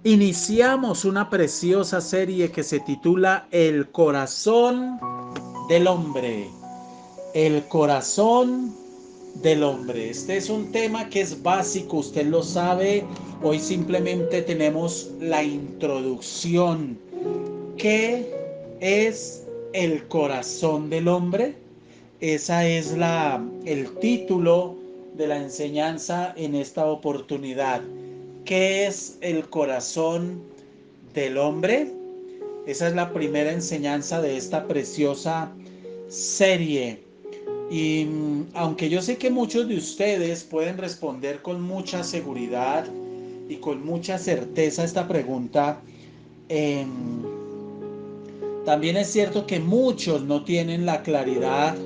Iniciamos una preciosa serie que se titula El corazón del hombre. El corazón del hombre. Este es un tema que es básico, usted lo sabe. Hoy simplemente tenemos la introducción. ¿Qué es el corazón del hombre? Esa es el título de la enseñanza en esta oportunidad. ¿Qué es el corazón del hombre? Esa es la primera enseñanza de esta preciosa serie. Y aunque yo sé que muchos de ustedes pueden responder con mucha seguridad y con mucha certeza esta pregunta, eh, también es cierto que muchos no tienen la claridad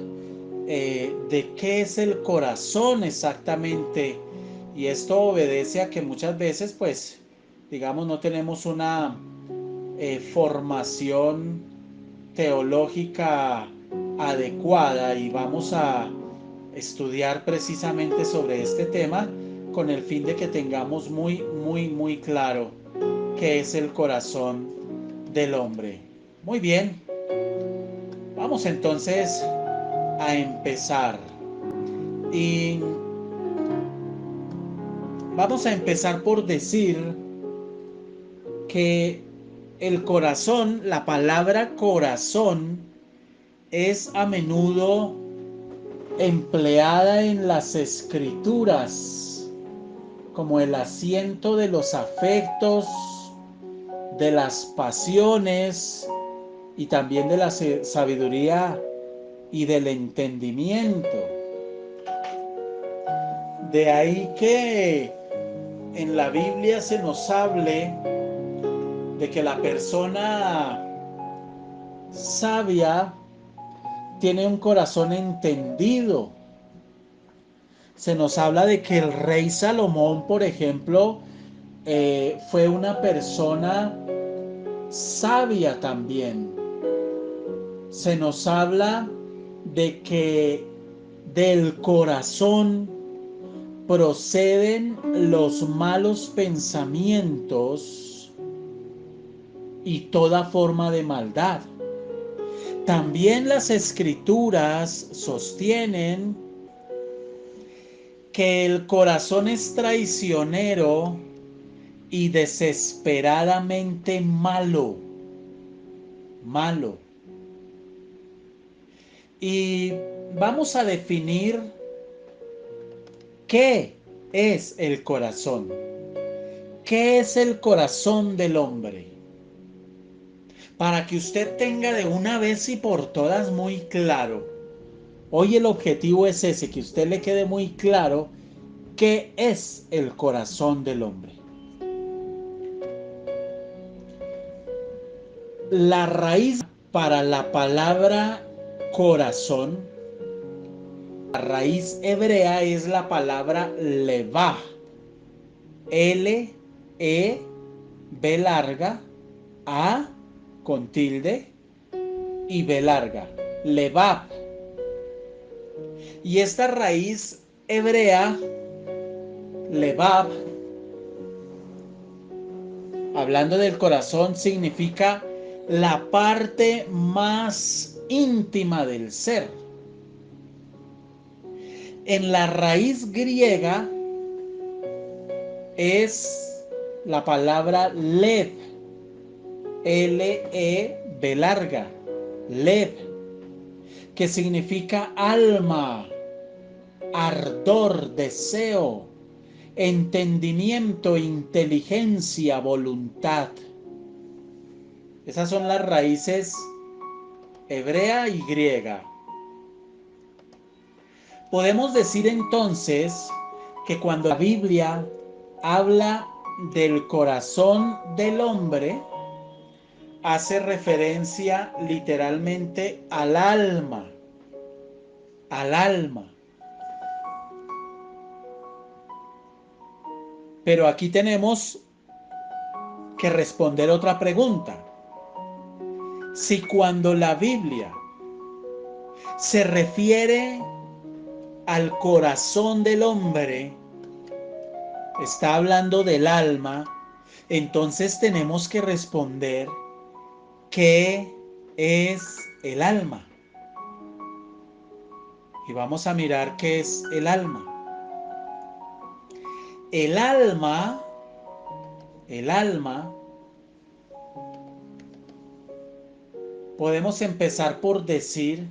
de qué es el corazón exactamente. Y esto obedece a que muchas veces, pues, digamos, no tenemos una formación teológica adecuada y vamos a estudiar precisamente sobre este tema con el fin de que tengamos muy claro qué es el corazón del hombre. Muy bien, vamos entonces a empezar. Y vamos a empezar por decir que el corazón, la palabra corazón, es a menudo empleada en las escrituras como el asiento de los afectos, de las pasiones y también de la sabiduría y del entendimiento. De ahí que en la Biblia se nos hable de que la persona sabia tiene un corazón entendido. Se nos habla de que el rey Salomón, por ejemplo, fue una persona sabia también. Se nos habla de que del corazón proceden los malos pensamientos y toda forma de maldad. También las escrituras sostienen que el corazón es traicionero y desesperadamente malo. Y vamos a definir qué es el corazón. ¿Qué es el corazón del hombre? Para que usted tenga de una vez y por todas muy claro. Hoy el objetivo es ese, que usted le quede muy claro qué es el corazón del hombre. La raíz para la palabra corazón, la raíz hebrea es la palabra levá. L, E, B larga, A con tilde y B larga. Levab. Y esta raíz hebrea, levab, hablando del corazón, significa la parte más íntima del ser. En la raíz griega es la palabra lev, L-E-B larga, lev, que significa alma, ardor, deseo, entendimiento, inteligencia, voluntad. Esas son las raíces hebrea y griega. Podemos decir entonces que cuando la Biblia habla del corazón del hombre, hace referencia literalmente al alma, al alma. Pero aquí tenemos que responder otra pregunta. Si cuando la Biblia se refiere al corazón del hombre, está hablando del alma, Entonces tenemos que responder, ¿qué es el alma? Y vamos a mirar qué es el alma. El alma, el alma, podemos empezar por decir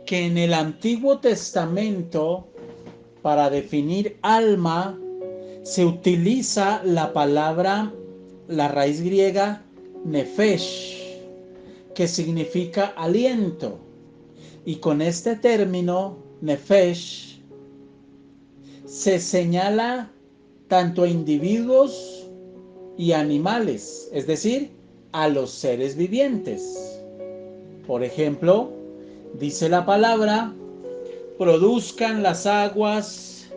que en el Antiguo Testamento, para definir alma, se utiliza la palabra, la raíz griega nefesh, que significa aliento. Y con este término, nefesh, se señala tanto a individuos y animales, es decir, a los seres vivientes. Por ejemplo, dice la palabra, produzcan las aguas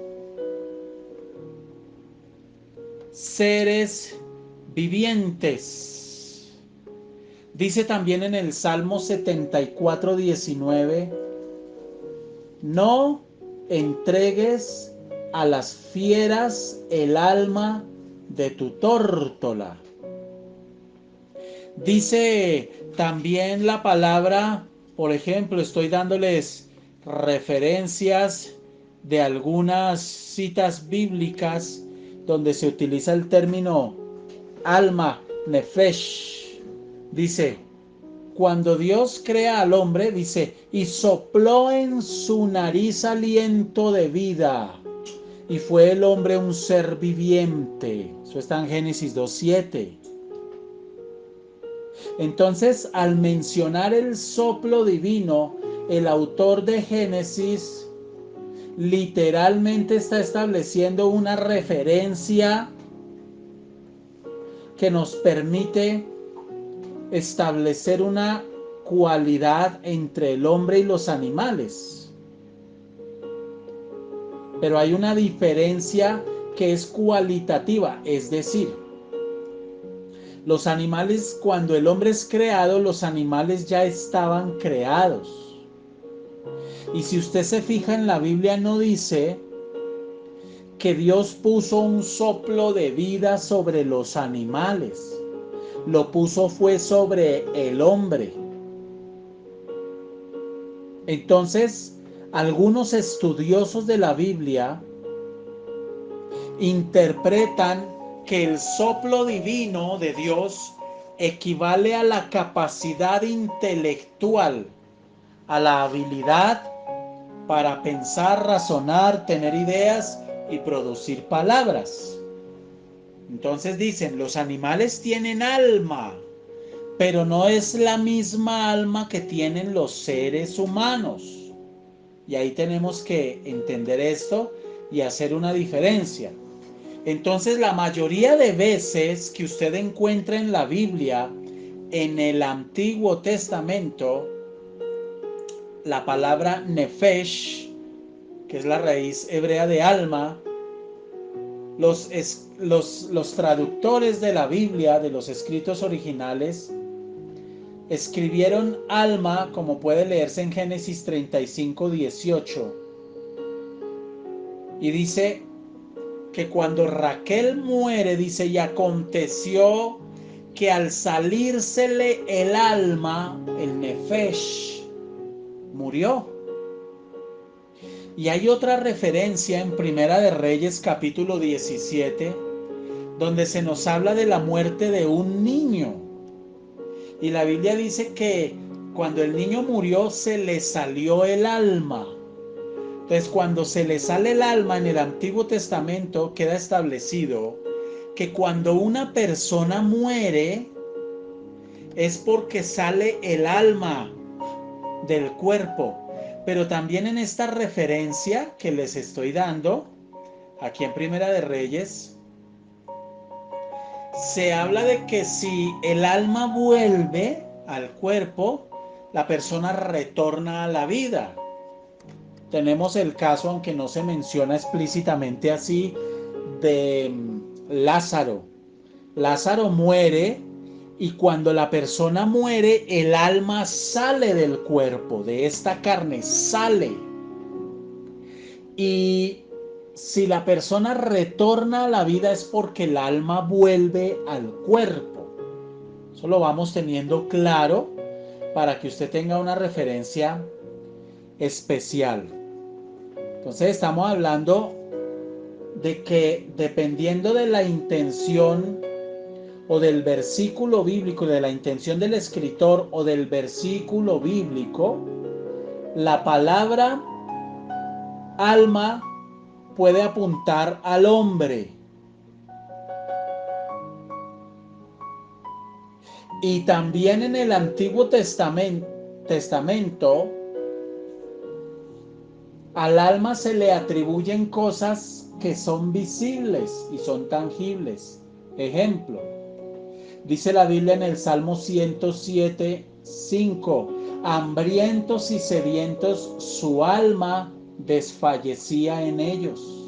seres vivientes. Dice también en el Salmo 74:19, no entregues a las fieras el alma de tu tórtola. Dice también la palabra, por ejemplo, estoy dándoles referencias de algunas citas bíblicas donde se utiliza el término alma, nefesh. Dice, cuando Dios crea al hombre, dice, y sopló en su nariz aliento de vida, y fue el hombre un ser viviente. Eso está en Génesis 2:7. Entonces, al mencionar el soplo divino, el autor de Génesis literalmente está estableciendo una referencia que nos permite establecer una cualidad entre el hombre y los animales. Pero hay una diferencia que es cualitativa, es decir, los animales, cuando el hombre es creado, los animales ya estaban creados. Y si usted se fija en la Biblia, no dice que Dios puso un soplo de vida sobre los animales. Lo puso fue sobre el hombre. Entonces, algunos estudiosos de la Biblia interpretan que el soplo divino de Dios equivale a la capacidad intelectual, a la habilidad para pensar, razonar, tener ideas y producir palabras. Entonces dicen, los animales tienen alma, pero no es la misma alma que tienen los seres humanos. Y ahí tenemos que entender esto y hacer una diferencia. Entonces, la mayoría de veces que usted encuentra en la Biblia, en el Antiguo Testamento, la palabra nefesh, que es la raíz hebrea de alma, los traductores de la Biblia, de los escritos originales, escribieron alma, como puede leerse en Génesis 35:18. Y dice que cuando Raquel muere, dice, y aconteció que al salírsele el alma, el nefesh, murió. Y hay otra referencia en Primera de Reyes capítulo 17, donde se nos habla de la muerte de un niño. Y la Biblia dice que cuando el niño murió se le salió el alma. Entonces, cuando se le sale el alma en el Antiguo Testamento, queda establecido que cuando una persona muere es porque sale el alma del cuerpo. Pero también en esta referencia que les estoy dando, aquí en Primera de Reyes, se habla de que si el alma vuelve al cuerpo, la persona retorna a la vida. Tenemos el caso, aunque no se menciona explícitamente así, de Lázaro. Lázaro muere y cuando la persona muere, el alma sale del cuerpo, de esta carne sale. Y si la persona retorna a la vida es porque el alma vuelve al cuerpo. Eso lo vamos teniendo claro para que usted tenga una referencia especial. Entonces estamos hablando de que dependiendo de la intención o del versículo bíblico, de la intención del escritor o del versículo bíblico, la palabra alma puede apuntar al hombre. Y también en el Antiguo Testamento, al alma se le atribuyen cosas que son visibles y son tangibles. Ejemplo, dice la Biblia en el Salmo 107:5, hambrientos y sedientos su alma desfallecía en ellos.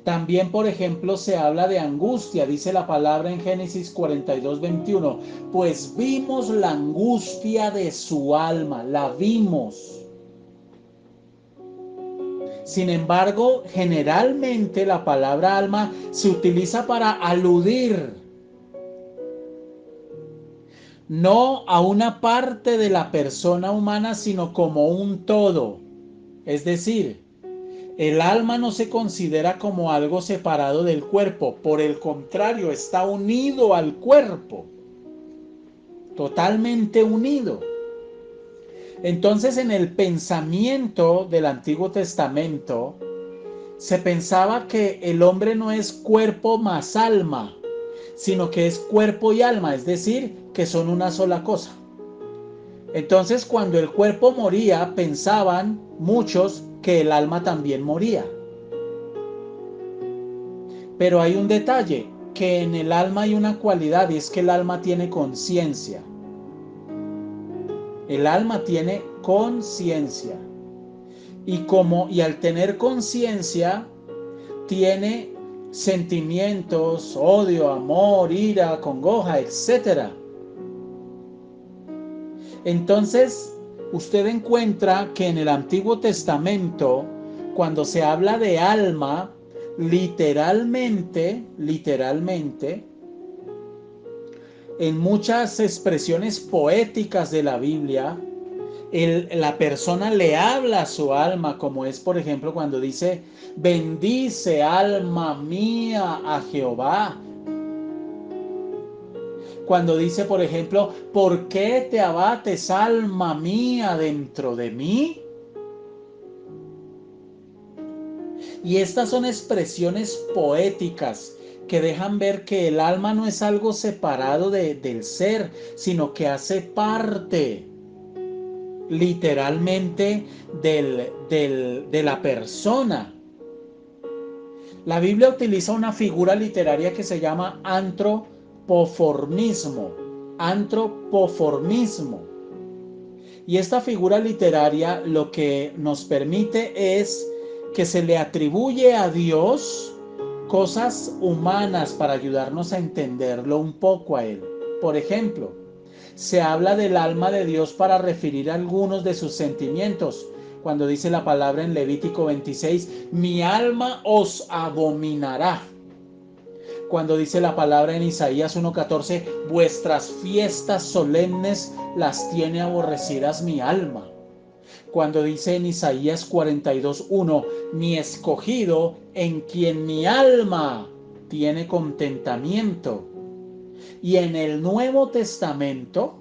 También, por ejemplo, se habla de angustia, dice la palabra en Génesis 42:21, pues vimos la angustia de su alma, la vimos. Sin embargo, generalmente la palabra alma se utiliza para aludir no a una parte de la persona humana, sino como un todo. Es decir, el alma no se considera como algo separado del cuerpo, por el contrario, está unido al cuerpo, totalmente unido. Entonces, en el pensamiento del Antiguo Testamento, se pensaba que el hombre no es cuerpo más alma, sino que es cuerpo y alma, es decir, que son una sola cosa. Entonces, cuando el cuerpo moría, pensaban muchos que el alma también moría. Pero hay un detalle, que en el alma hay una cualidad y es que el alma tiene conciencia. El alma tiene conciencia. Y al tener conciencia, tiene sentimientos, odio, amor, ira, congoja, etc. Entonces, usted encuentra que en el Antiguo Testamento, cuando se habla de alma, literalmente, en muchas expresiones poéticas de la Biblia, la persona le habla a su alma, como es, por ejemplo, cuando dice, bendice alma mía a Jehová. Cuando dice, por ejemplo, ¿por qué te abates, alma mía, dentro de mí? Y estas son expresiones poéticas que dejan ver que el alma no es algo separado del ser, sino que hace parte literalmente de la persona. La Biblia utiliza una figura literaria que se llama antropoformismo. Antropoformismo. Y esta figura literaria lo que nos permite es que se le atribuye a Dios cosas humanas para ayudarnos a entenderlo un poco a Él. Por ejemplo, se habla del alma de Dios para referir a algunos de sus sentimientos. Cuando dice la palabra en Levítico 26, mi alma os abominará. Cuando dice la palabra en Isaías 1:14, vuestras fiestas solemnes las tiene aborrecidas mi alma. Cuando dice en Isaías 42:1, mi escogido en quien mi alma tiene contentamiento. Y en el Nuevo Testamento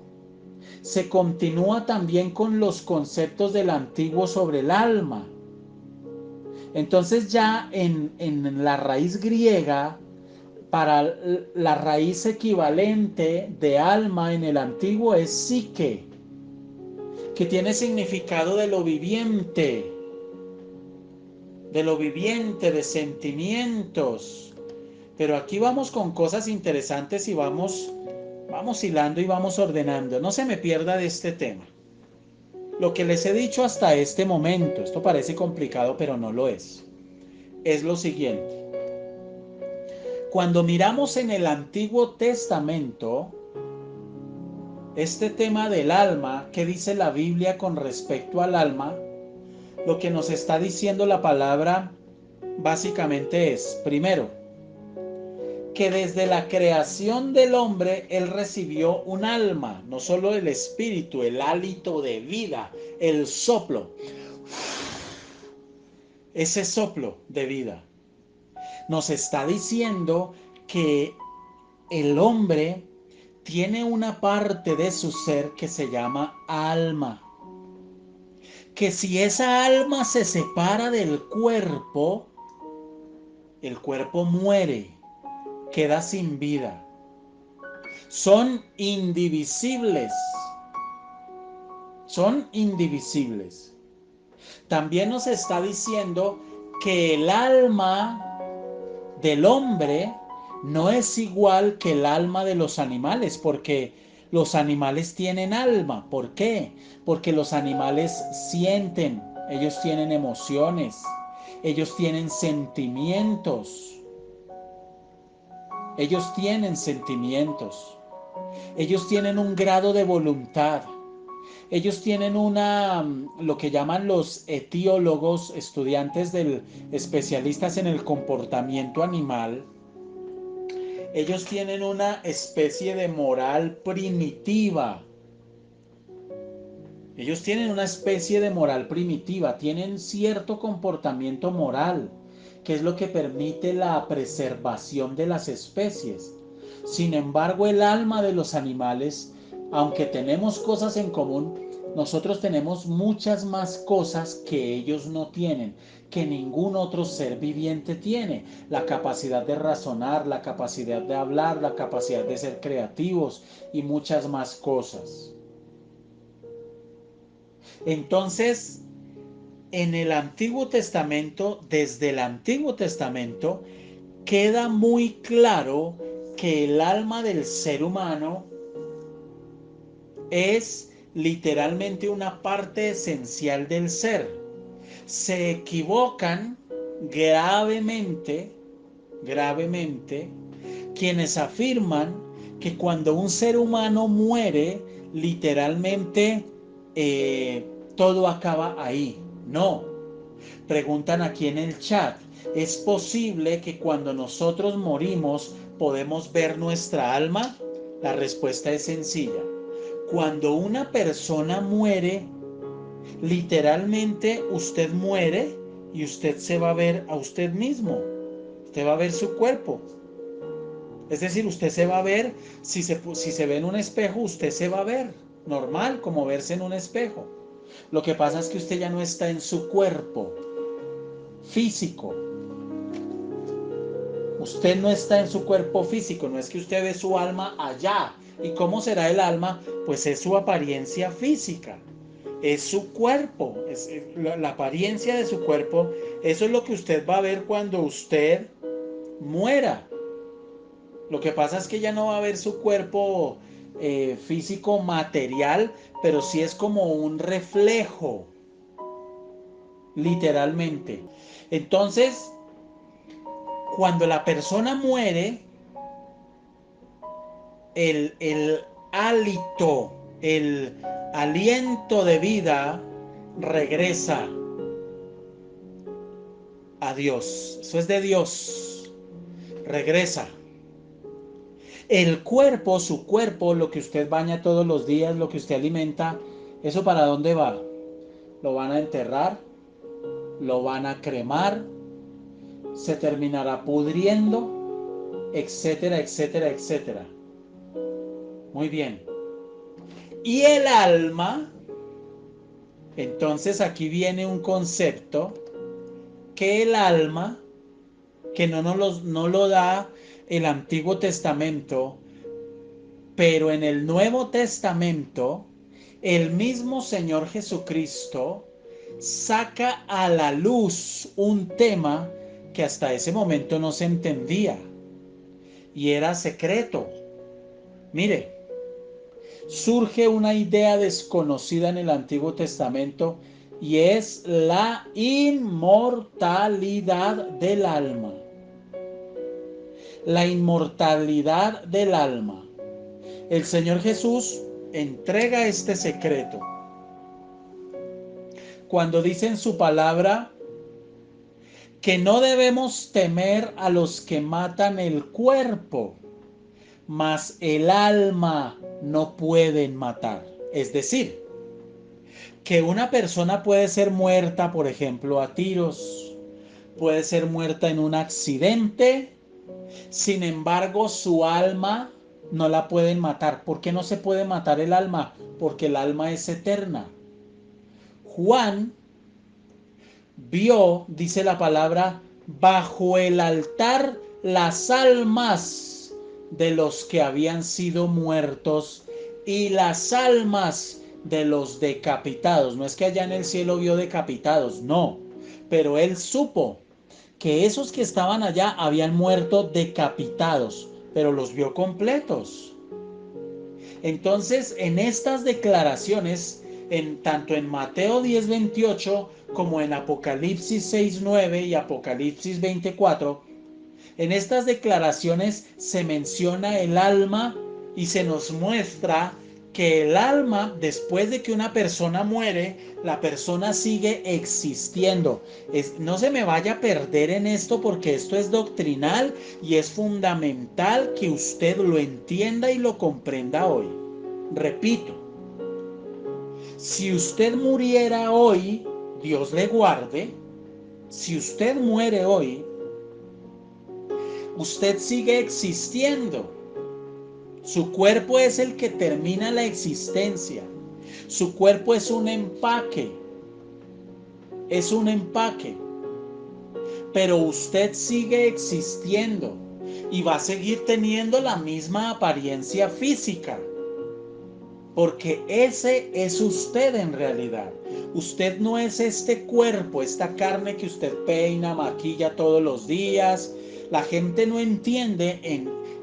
se continúa también con los conceptos del Antiguo sobre el alma. Entonces ya en la raíz griega, para la raíz equivalente de alma en el Antiguo es psique, que tiene significado de lo viviente, de sentimientos. Pero aquí vamos con cosas interesantes y vamos hilando y vamos ordenando. No se me pierda de este tema. Lo que les he dicho hasta este momento, esto parece complicado, pero no lo es lo siguiente. Cuando miramos en el Antiguo Testamento, este tema del alma, ¿qué dice la Biblia con respecto al alma? Lo que nos está diciendo la palabra básicamente es, primero, que desde la creación del hombre él recibió un alma, no solo el espíritu, el hálito de vida, el soplo, ese soplo de vida. Nos está diciendo que el hombre tiene una parte de su ser que se llama alma. Que si esa alma se separa del cuerpo, el cuerpo muere, queda sin vida. Son indivisibles. Son indivisibles. También nos está diciendo que el alma del hombre no es igual que el alma de los animales, porque los animales tienen alma. ¿Por qué? Porque los animales sienten, ellos tienen emociones, ellos tienen sentimientos. Ellos tienen sentimientos. Ellos tienen un grado de voluntad. Ellos tienen lo que llaman los etiólogos, estudiantes especialistas en el comportamiento animal. Ellos tienen una especie de moral primitiva. Ellos tienen una especie de moral primitiva, tienen cierto comportamiento moral, que es lo que permite la preservación de las especies. Sin embargo, el alma de los animales, aunque tenemos cosas en común, nosotros tenemos muchas más cosas que ellos no tienen, que ningún otro ser viviente tiene. La capacidad de razonar, la capacidad de hablar, la capacidad de ser creativos y muchas más cosas. Entonces, en el Antiguo Testamento, desde el Antiguo Testamento, queda muy claro que el alma del ser humano es literalmente una parte esencial del ser. Se equivocan gravemente, gravemente, quienes afirman que cuando un ser humano muere, literalmente todo acaba ahí. No. Preguntan aquí en el chat, ¿es posible que cuando nosotros morimos podemos ver nuestra alma? La respuesta es sencilla. Cuando una persona muere, literalmente usted muere y usted se va a ver a usted mismo. Usted va a ver su cuerpo. Es decir, usted se va a ver, si se ve en un espejo, usted se va a ver. Normal, como verse en un espejo. Lo que pasa es que usted ya no está en su cuerpo físico. Usted no está en su cuerpo físico, no es que usted ve su alma allá. ¿Y cómo será el alma? Pues es su apariencia física, es su cuerpo, es la apariencia de su cuerpo. Eso es lo que usted va a ver cuando usted muera. Lo que pasa es que ya no va a ver su cuerpo físico material, pero sí es como un reflejo, literalmente. Entonces, cuando la persona muere, el hálito, el aliento de vida regresa a Dios. Eso es de Dios. Regresa. El cuerpo, su cuerpo, lo que usted baña todos los días, lo que usted alimenta, ¿eso para dónde va? Lo van a enterrar, lo van a cremar, se terminará pudriendo, etcétera, etcétera, etcétera. Muy bien. Y el alma, entonces aquí viene un concepto que el alma, que no lo da el Antiguo Testamento, pero en el Nuevo Testamento, el mismo Señor Jesucristo saca a la luz un tema que hasta ese momento no se entendía y era secreto. Mire, surge una idea desconocida en el Antiguo Testamento y es la inmortalidad del alma. La inmortalidad del alma. El Señor Jesús entrega este secreto. cuando dice en su palabra que no debemos temer a los que matan el cuerpo, mas el alma no pueden matar. Es decir, que una persona puede ser muerta, por ejemplo, a tiros, puede ser muerta en un accidente, sin embargo, su alma no la pueden matar. ¿Por qué no se puede matar el alma? Porque el alma es eterna. Juan vio, dice la palabra, bajo el altar las almas de los que habían sido muertos y las almas de los decapitados. No es que allá en el cielo vio decapitados, no, pero él supo que esos que estaban allá habían muerto decapitados, pero los vio completos. Entonces, en estas declaraciones, tanto en Mateo 10:28 como en Apocalipsis 6:9 y Apocalipsis 24, en estas declaraciones se menciona el alma y se nos muestra que el alma, después de que una persona muere, la persona sigue existiendo. No se me vaya a perder en esto porque esto es doctrinal y es fundamental que usted lo entienda y lo comprenda hoy. Repito, si usted muriera hoy, Dios le guarde, si usted muere hoy, usted sigue existiendo. Su cuerpo es el que termina la existencia. Su cuerpo es un empaque. Es un empaque. Pero usted sigue existiendo y va a seguir teniendo la misma apariencia física. Porque ese es usted en realidad. Usted no es este cuerpo, esta carne que usted peina, maquilla todos los días. La gente no entiende,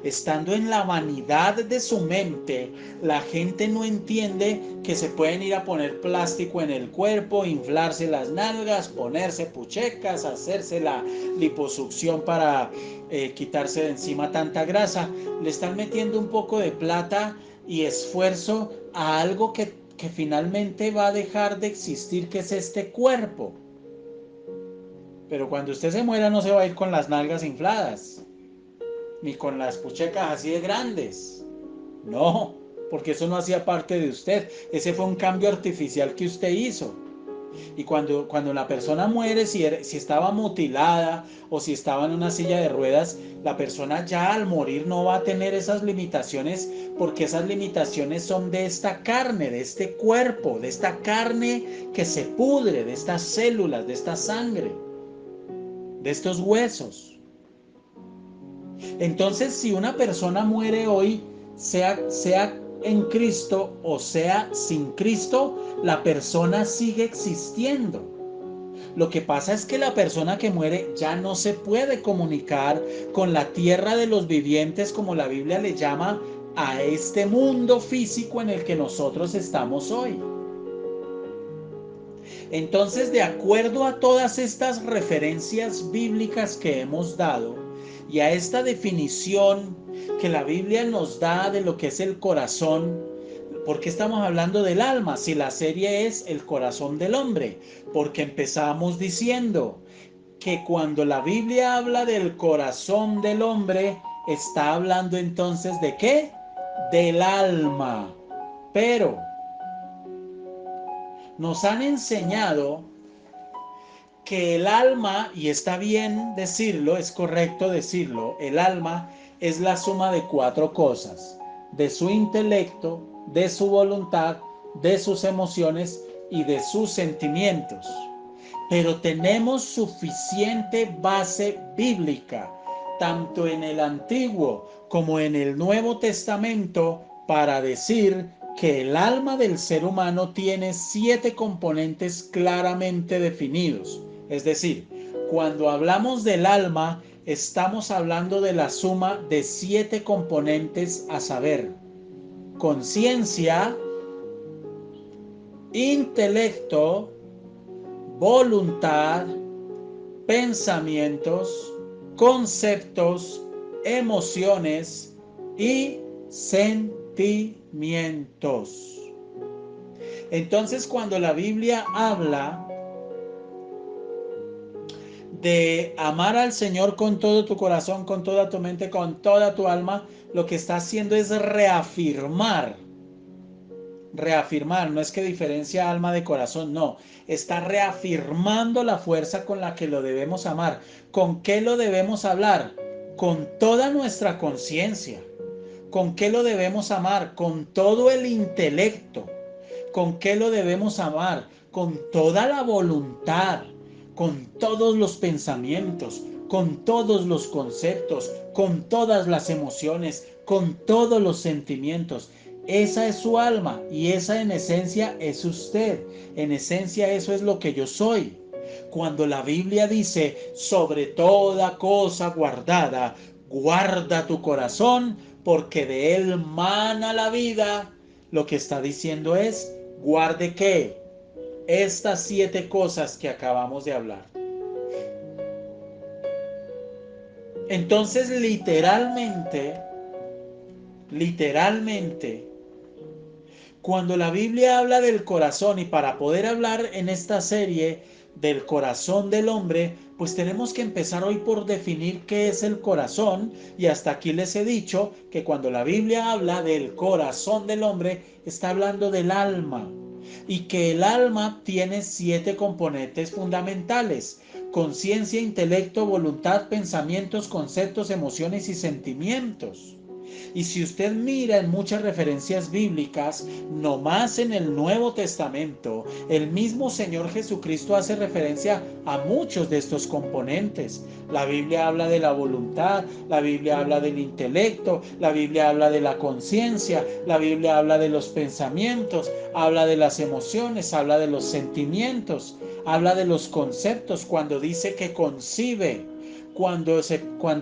estando en la vanidad de su mente, la gente no entiende que se pueden ir a poner plástico en el cuerpo, inflarse las nalgas, ponerse puchecas, hacerse la liposucción para quitarse de encima tanta grasa. Le están metiendo un poco de plata y esfuerzo a algo que finalmente va a dejar de existir, que es este cuerpo. Pero cuando usted se muera no se va a ir con las nalgas infladas, ni con las puchecas así de grandes. No, porque eso no hacía parte de usted. Ese fue un cambio artificial que usted hizo. Y cuando la persona muere, si estaba mutilada o si estaba en una silla de ruedas, la persona ya al morir no va a tener esas limitaciones, porque esas limitaciones son de esta carne, de este cuerpo, de esta carne que se pudre, de estas células, de esta sangre, de estos huesos. Entonces, si una persona muere hoy, sea en Cristo o sea sin Cristo, la persona sigue existiendo. Lo que pasa es que la persona que muere ya no se puede comunicar con la tierra de los vivientes, como la Biblia le llama a este mundo físico en el que nosotros estamos hoy. Entonces, de acuerdo a todas estas referencias bíblicas que hemos dado y a esta definición que la Biblia nos da de lo que es el corazón, ¿por qué estamos hablando del alma si la serie es el corazón del hombre? Porque empezamos diciendo que cuando la Biblia habla del corazón del hombre, está hablando entonces ¿de qué? Del alma. Pero nos han enseñado que el alma, y está bien decirlo, es correcto decirlo, el alma es la suma de 4 cosas: de su intelecto, de su voluntad, de sus emociones y de sus sentimientos. Pero tenemos suficiente base bíblica, tanto en el Antiguo como en el Nuevo Testamento, para decir que el alma del ser humano tiene 7 componentes claramente definidos. Es decir, cuando hablamos del alma, estamos hablando de la suma de 7 componentes, a saber: conciencia, intelecto, voluntad, pensamientos, conceptos, emociones y sentimientos. Entonces, cuando la Biblia habla de amar al Señor con todo tu corazón, con toda tu mente, con toda tu alma, lo que está haciendo es reafirmar. Reafirmar, no es que diferencia alma de corazón, no. Está reafirmando la fuerza con la que lo debemos amar. ¿Con qué lo debemos hablar? Con toda nuestra conciencia. ¿Con qué lo debemos amar? Con todo el intelecto. ¿Con qué lo debemos amar? Con toda la voluntad, con todos los pensamientos, con todos los conceptos, con todas las emociones, con todos los sentimientos. Esa es su alma y esa en esencia es usted. En esencia eso es lo que yo soy. Cuando la Biblia dice, sobre toda cosa guardada, guarda tu corazón, porque de él mana la vida, lo que está diciendo es, guarde qué, estas 7 cosas que acabamos de hablar. Entonces, literalmente, cuando la Biblia habla del corazón, y para poder hablar en esta serie del corazón del hombre, pues tenemos que empezar hoy por definir qué es el corazón, y hasta aquí les he dicho que cuando la Biblia habla del corazón del hombre, está hablando del alma, y que el alma tiene 7 componentes fundamentales: conciencia, intelecto, voluntad, pensamientos, conceptos, emociones y sentimientos. Y si usted mira en muchas referencias bíblicas, no más en el Nuevo Testamento, el mismo Señor Jesucristo hace referencia a muchos de estos componentes. La Biblia habla de la voluntad, la Biblia habla del intelecto, la Biblia habla de la conciencia, la Biblia habla de los pensamientos, habla de las emociones, habla de los sentimientos, habla de los conceptos cuando dice que concibe. Cuando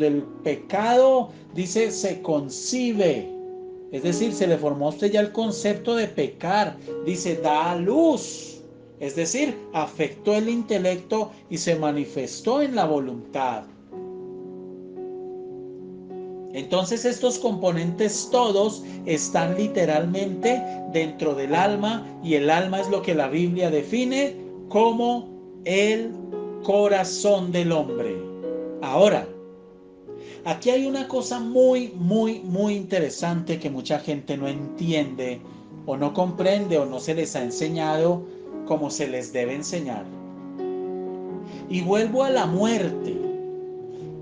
el pecado, dice, se concibe, es decir, se le formó a usted ya el concepto de pecar, dice, da a luz, es decir, afectó el intelecto y se manifestó en la voluntad. Entonces estos componentes todos están literalmente dentro del alma, y el alma es lo que la Biblia define como el corazón del hombre. Ahora, aquí hay una cosa muy interesante que mucha gente no entiende o no comprende o no se les ha enseñado como se les debe enseñar. Y vuelvo a la muerte.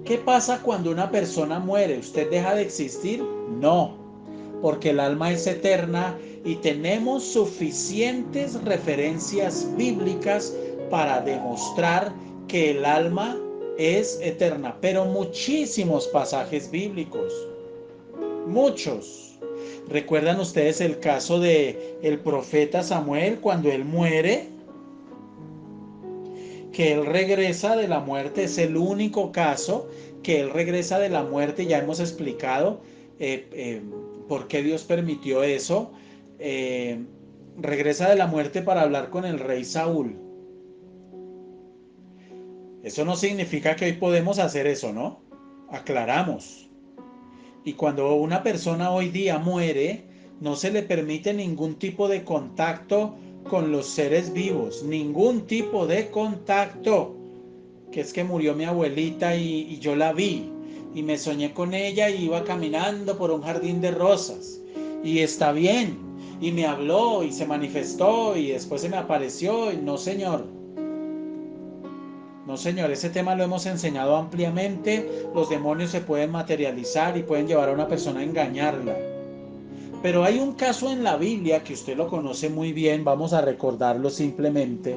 ¿Qué pasa cuando una persona muere? ¿Usted deja de existir? No, porque el alma es eterna y tenemos suficientes referencias bíblicas para demostrar que el alma es eterna, pero muchísimos pasajes bíblicos, muchos. ¿Recuerdan ustedes el caso de el profeta Samuel cuando él muere? Que él regresa de la muerte, es el único caso que él regresa de la muerte. Ya hemos explicado por qué Dios permitió eso. Eh, Regresa de la muerte para hablar con el rey Saúl. Eso no significa que hoy podemos hacer eso, ¿no? Aclaramos. Y cuando una persona hoy día muere, no se le permite ningún tipo de contacto con los seres vivos, ningún tipo de contacto. Que es que murió mi abuelita y yo la vi y me soñé con ella y iba caminando por un jardín de rosas y está bien, y me habló y se manifestó y después se me apareció. Y no, señor. No, señor, ese tema lo hemos enseñado ampliamente. Los demonios se pueden materializar y pueden llevar a una persona a engañarla. Pero hay un caso en la Biblia que usted lo conoce muy bien, vamos a recordarlo simplemente,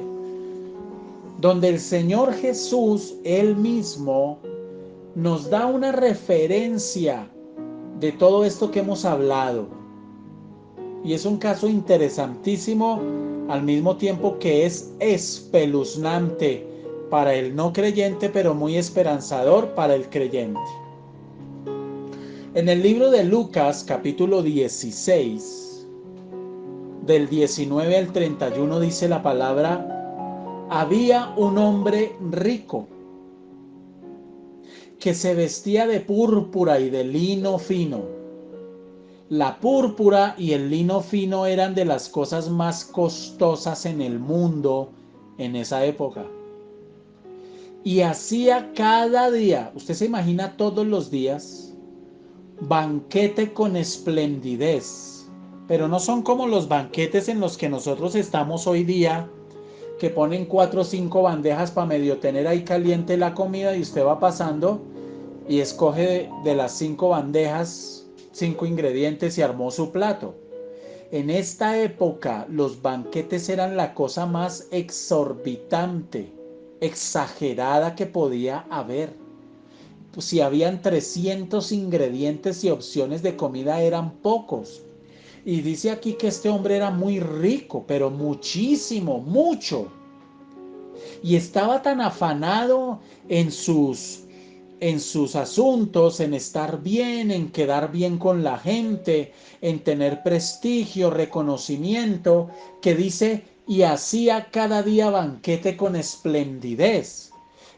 donde el Señor Jesús, él mismo, nos da una referencia de todo esto que hemos hablado. Y es un caso interesantísimo, al mismo tiempo que es espeluznante para el no creyente, pero muy esperanzador para el creyente. En el libro de Lucas, capítulo 16, del 19 al 31, dice la palabra: había un hombre rico que se vestía de púrpura y de lino fino. La púrpura y el lino fino eran de las cosas más costosas en el mundo en esa época. y hacía cada día, usted se imagina todos los días, banquete con esplendidez, pero no son como los banquetes en los que nosotros estamos hoy día, que ponen 4 o 5 bandejas para medio tener ahí caliente la comida y usted va pasando y escoge de las 5 bandejas 5 ingredientes y armó su plato. En esta época los banquetes eran la cosa más exorbitante, exagerada que podía haber. Pues si habían 300 ingredientes y opciones de comida eran pocos. Y dice aquí que este hombre era muy rico, pero muchísimo, mucho. Y estaba tan afanado en sus asuntos, en estar bien, en quedar bien con la gente, en tener prestigio, reconocimiento, que dice, y hacía cada día banquete con esplendidez.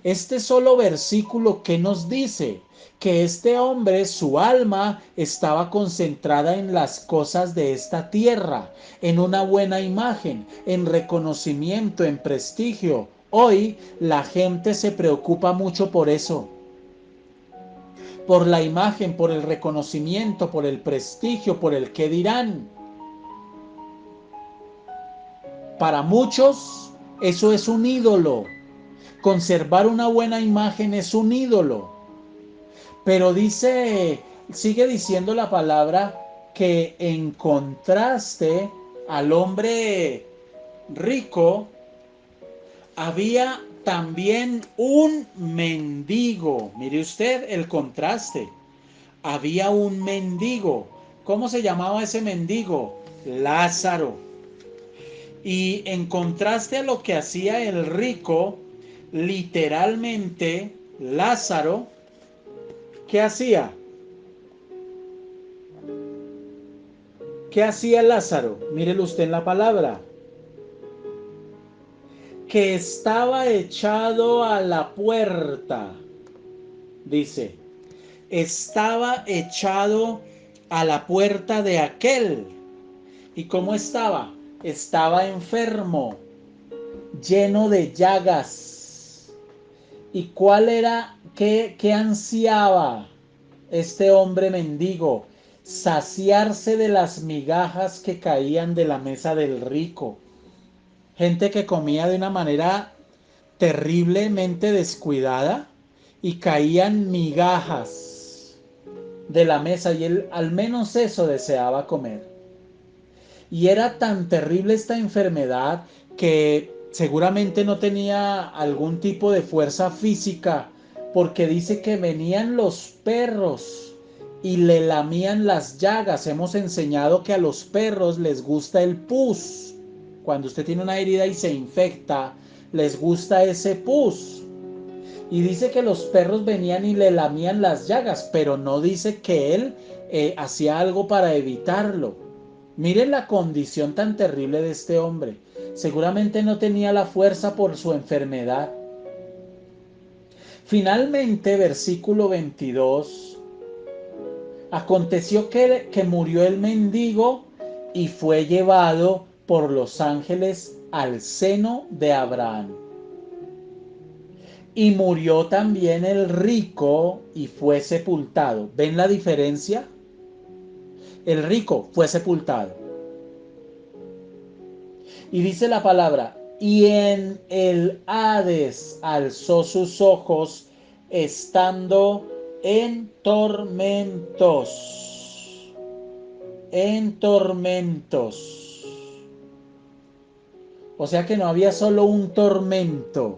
Este solo versículo que nos dice que este hombre, su alma, estaba concentrada en las cosas de esta tierra, en una buena imagen, en reconocimiento, en prestigio. Hoy la gente se preocupa mucho por eso, por la imagen, por el reconocimiento, por el prestigio, por el qué dirán. Para muchos eso es un ídolo. Conservar una buena imagen es un ídolo. Pero sigue diciendo la palabra que en contraste al hombre rico, había también un mendigo. Mire usted el contraste. Había un mendigo. ¿Cómo se llamaba ese mendigo? Lázaro. Y en contraste a lo que hacía el rico, literalmente Lázaro, ¿qué hacía? ¿Qué hacía Lázaro? Mírelo usted en la palabra. Que estaba echado a la puerta, dice. Estaba echado a la puerta de aquel. ¿Y cómo estaba? Estaba enfermo, lleno de llagas. ¿Y cuál era, qué ansiaba este hombre mendigo? Saciarse de las migajas que caían de la mesa del rico. Gente que comía de una manera terriblemente descuidada y caían migajas de la mesa y él al menos eso deseaba comer. Y era tan terrible esta enfermedad que seguramente no tenía algún tipo de fuerza física, porque dice que venían los perros y le lamían las llagas. Hemos enseñado que a los perros les gusta el pus. Cuando usted tiene una herida y se infecta, les gusta ese pus. Y dice que los perros venían y le lamían las llagas, pero no dice que él hacía algo para evitarlo. Miren la condición tan terrible de este hombre. Seguramente no tenía la fuerza por su enfermedad. Finalmente, versículo 22. Aconteció que murió el mendigo y fue llevado por los ángeles al seno de Abraham. Y murió también el rico y fue sepultado. ¿Ven la diferencia? El rico fue sepultado. Y dice la palabra, y en el Hades alzó sus ojos estando en tormentos. En tormentos. O sea que no había solo un tormento.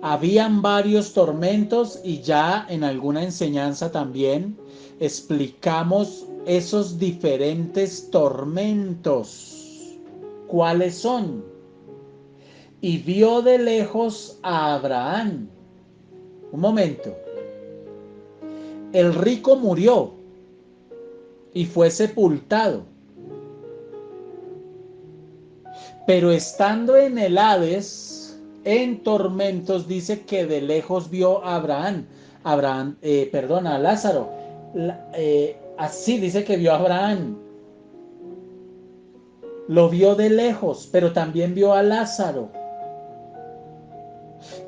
Habían varios tormentos y ya en alguna enseñanza también explicamos esos diferentes tormentos. ¿Cuáles son? Y vio de lejos a Abraham. Un momento. El rico murió y fue sepultado. Pero estando en el Hades, en tormentos, dice que de lejos vio a a Lázaro. Así dice que vio a Abraham. Lo vio de lejos, pero también vio a Lázaro.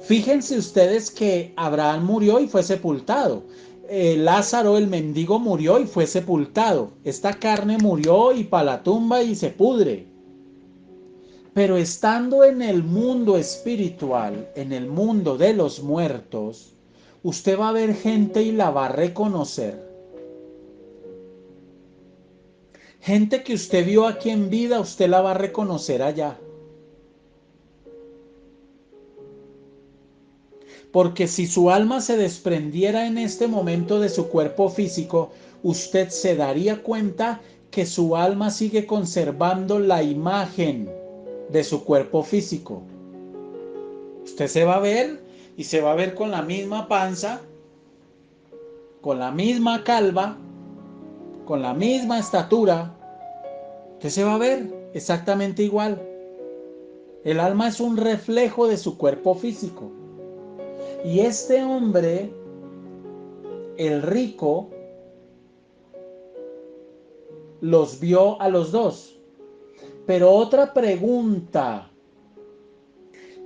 Fíjense ustedes que Abraham murió y fue sepultado. Lázaro, el mendigo, murió y fue sepultado. Esta carne murió y para la tumba y se pudre. Pero estando en el mundo espiritual, en el mundo de los muertos, usted va a ver gente y la va a reconocer. Gente que usted vio aquí en vida, usted la va a reconocer allá. Porque si su alma se desprendiera en este momento de su cuerpo físico, usted se daría cuenta que su alma sigue conservando la imagen de su cuerpo físico. Usted se va a ver y se va a ver con la misma panza, con la misma calva, con la misma estatura. Usted se va a ver exactamente igual. El alma es un reflejo de su cuerpo físico. Y este hombre, el rico, los vio a los dos. Pero otra pregunta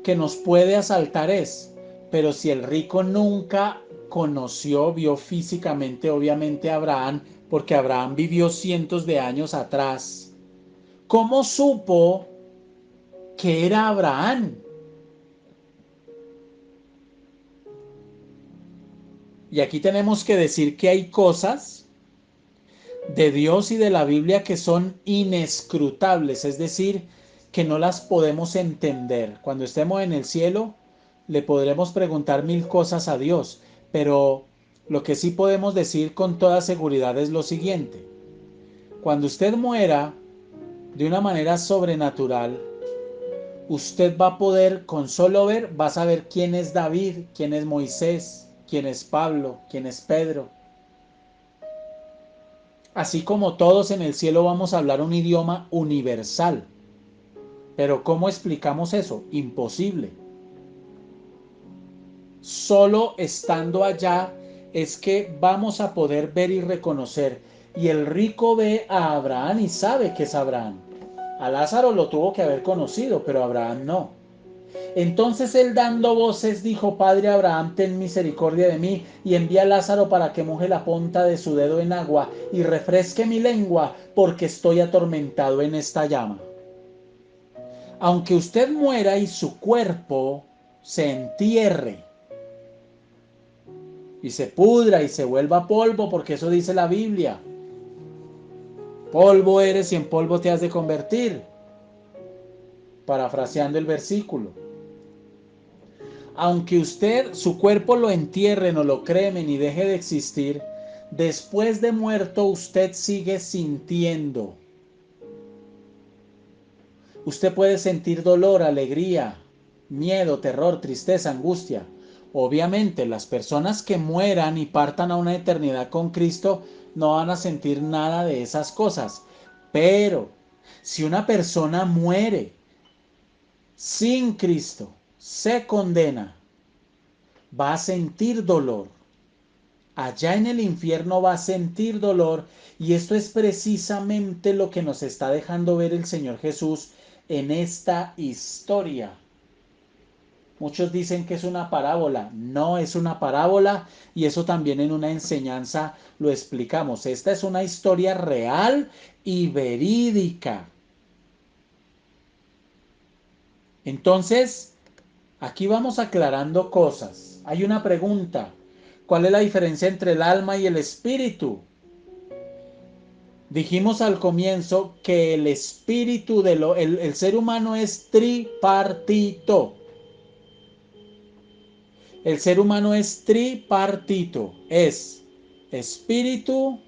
que nos puede asaltar es, pero si el rico nunca conoció, vio físicamente, obviamente, a Abraham, porque Abraham vivió cientos de años atrás, ¿cómo supo que era Abraham? Y aquí tenemos que decir que hay cosas de Dios y de la Biblia que son inescrutables, es decir, que no las podemos entender. Cuando estemos en el cielo, le podremos preguntar mil cosas a Dios, pero lo que sí podemos decir con toda seguridad es lo siguiente. Cuando usted muera de una manera sobrenatural, usted va a poder, con solo ver, va a saber quién es David, quién es Moisés, quién es Pablo, quién es Pedro. Así como todos en el cielo vamos a hablar un idioma universal. Pero ¿cómo explicamos eso? Imposible. Solo estando allá es que vamos a poder ver y reconocer. Y el rico ve a Abraham y sabe que es Abraham. A Lázaro lo tuvo que haber conocido, pero a Abraham no. Entonces él dando voces dijo: Padre Abraham, ten misericordia de mí y envía a Lázaro para que moje la punta de su dedo en agua y refresque mi lengua, porque estoy atormentado en esta llama. Aunque usted muera y su cuerpo se entierre y se pudra y se vuelva polvo, porque eso dice la Biblia, polvo eres y en polvo te has de convertir, parafraseando el versículo. Aunque usted, su cuerpo lo entierren o lo cremen y deje de existir, después de muerto usted sigue sintiendo. Usted puede sentir dolor, alegría, miedo, terror, tristeza, angustia. Obviamente, las personas que mueran y partan a una eternidad con Cristo no van a sentir nada de esas cosas. Pero si una persona muere sin Cristo, se condena, va a sentir dolor. Allá en el infierno va a sentir dolor, y esto es precisamente lo que nos está dejando ver el Señor Jesús en esta historia. Muchos dicen que es una parábola. No es una parábola, y eso también en una enseñanza lo explicamos. Esta es una historia real y verídica. Entonces, aquí vamos aclarando cosas. Hay una pregunta: ¿cuál es la diferencia entre el alma y el espíritu? Dijimos al comienzo que el espíritu el ser humano es tripartito. El ser humano es tripartito. Es espíritu,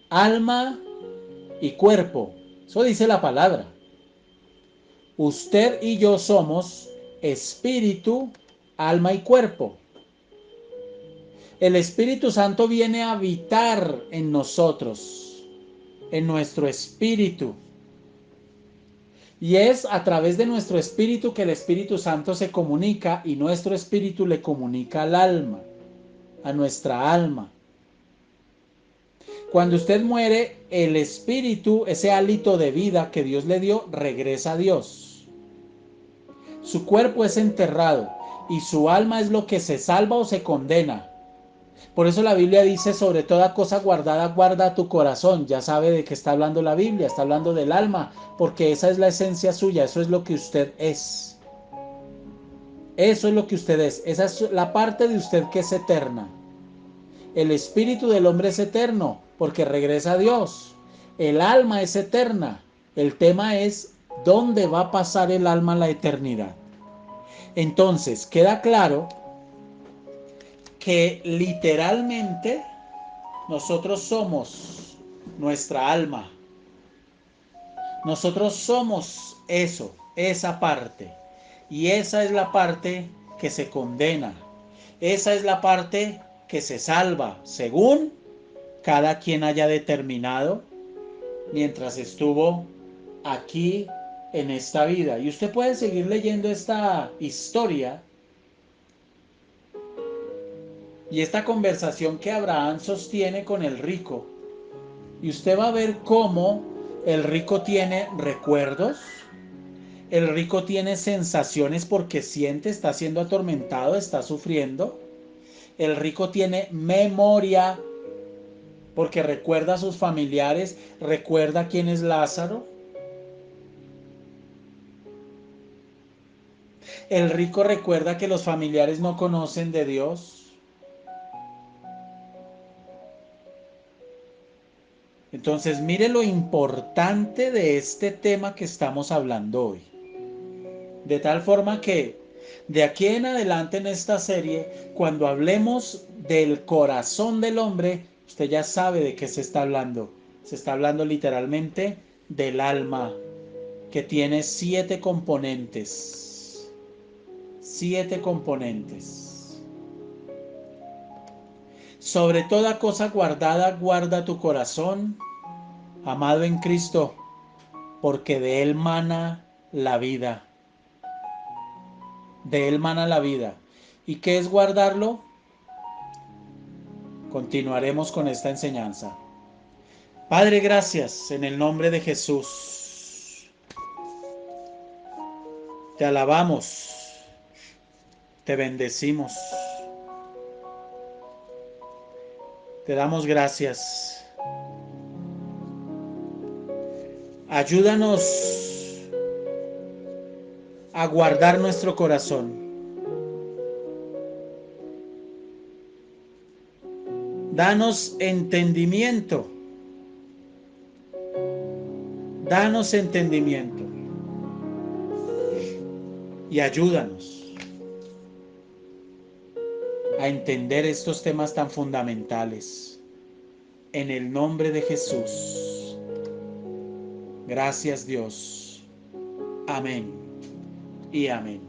alma y cuerpo. Eso dice la palabra. Usted y yo somos espíritu, alma y cuerpo. El Espíritu Santo viene a habitar en nosotros, en nuestro espíritu. Y es a través de nuestro espíritu que el Espíritu Santo se comunica, y nuestro espíritu le comunica al alma, a nuestra alma. Cuando usted muere, el espíritu, ese hálito de vida que Dios le dio, regresa a Dios. Su cuerpo es enterrado, y su alma es lo que se salva o se condena. Por eso la Biblia dice, sobre toda cosa guardada, guarda tu corazón. Ya sabe de qué está hablando la Biblia, está hablando del alma, porque esa es la esencia suya, eso es lo que usted es. Eso es lo que usted es, esa es la parte de usted que es eterna. El espíritu del hombre es eterno, porque regresa a Dios. El alma es eterna. El tema es, ¿dónde va a pasar el alma a la eternidad? Entonces, queda claro que literalmente nosotros somos nuestra alma. Nosotros somos eso, esa parte. Y esa es la parte que se condena. Esa es la parte que se salva, según cada quien haya determinado mientras estuvo aquí en esta vida. Y usted puede seguir leyendo esta historia y esta conversación que Abraham sostiene con el rico. Y usted va a ver cómo el rico tiene recuerdos, el rico tiene sensaciones porque siente, está siendo atormentado, está sufriendo. El rico tiene memoria porque recuerda a sus familiares, recuerda quién es Lázaro. El rico recuerda que los familiares no conocen de Dios. Entonces, mire lo importante de este tema que estamos hablando hoy. De tal forma que de aquí en adelante en esta serie, cuando hablemos del corazón del hombre, usted ya sabe de qué se está hablando. Se está hablando literalmente del alma, que tiene 7 componentes. 7 componentes. Sobre toda cosa guardada, guarda tu corazón, amado en Cristo, porque de él mana la vida. De él mana la vida. ¿Y qué es guardarlo? Continuaremos con esta enseñanza. Padre, gracias en el nombre de Jesús. Te alabamos, te bendecimos. Te damos gracias. Ayúdanos a guardar nuestro corazón. Danos entendimiento. Danos entendimiento. Y ayúdanos a entender estos temas tan fundamentales. En el nombre de Jesús. Gracias, Dios. Amén y amén.